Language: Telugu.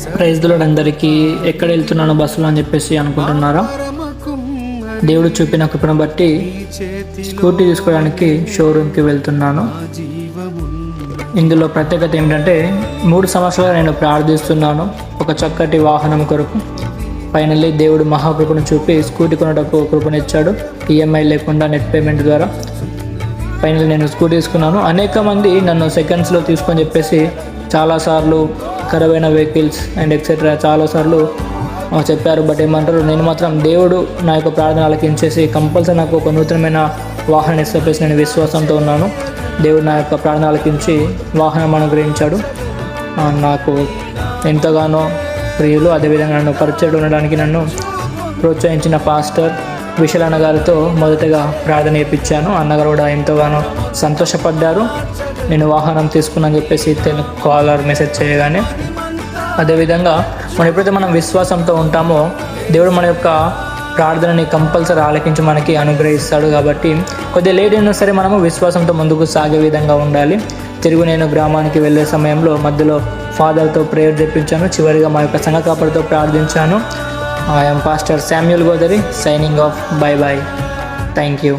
ప్రైజ్ ది లార్డ్ అందరికీ. ఎక్కడ వెళ్తున్నాను బస్సులో అని చెప్పేసి అనుకుంటున్నారా? దేవుడు చూపిన కృపను బట్టి స్కూటీ తీసుకోవడానికి షోరూమ్కి వెళ్తున్నాను. ఇందులో ప్రత్యేకత ఏమిటంటే 3 సంవత్సరాలు నేను ప్రార్థిస్తున్నాను ఒక చక్కటి వాహనం కొరకు. ఫైనల్లీ దేవుడు మహాకృపను చూపి స్కూటీ కొనడానికి కృపనిచ్చాడు. ఈఎంఐ లేకుండా నెట్ పేమెంట్ ద్వారా ఫైనల్ నేను స్కూటీ తీసుకున్నాను. అనేక మంది నన్ను సెకండ్స్లో తీసుకొని చెప్పేసి చాలాసార్లు ఖరాబైన వెహికల్స్ అండ్ ఎక్సెట్రా చాలాసార్లు చెప్పారు. బట్ ఏమంటారు, నేను మాత్రం దేవుడు నా యొక్క ప్రార్థన ఆలకించేసి కంపల్సరీ నాకు ఒక నూతనమైన వాహనం ఇష్టపేసి నేను విశ్వాసంతో ఉన్నాను. దేవుడు నా యొక్క ప్రార్థన ఆలకించి వాహనం అనుగ్రహించాడు. నాకు ఎంతగానో ప్రియులు, అదేవిధంగా నన్ను పరిచయం ఉండడానికి నన్ను ప్రోత్సహించిన పాస్టర్ విశాల్ అన్న గారితో మొదటగా ప్రార్థన చేయించాను. అన్నగారు కూడా ఎంతగానో సంతోషపడ్డారు నేను వాహనం తీసుకున్నాను చెప్పేసి కాలర్ మెసేజ్ చేయగానే. అదేవిధంగా ఎప్పుడైతే మనం విశ్వాసంతో ఉంటామో దేవుడు మన యొక్క ప్రార్థనని కంపల్సరీ ఆలకించి మనకి అనుగ్రహిస్తాడు. కాబట్టి కొద్దిగా లేట్ అయినా సరే మనము విశ్వాసంతో ముందుకు సాగే విధంగా ఉండాలి. తిరుగు నేను గ్రామానికి వెళ్ళే సమయంలో మధ్యలో ఫాదర్తో ప్రేయర్ చెప్పించాను. చివరిగా మా యొక్క సంఘ కాపరితో ప్రార్థించాను. I'm pastor Samuel Godari signing off. Bye bye. Thank you.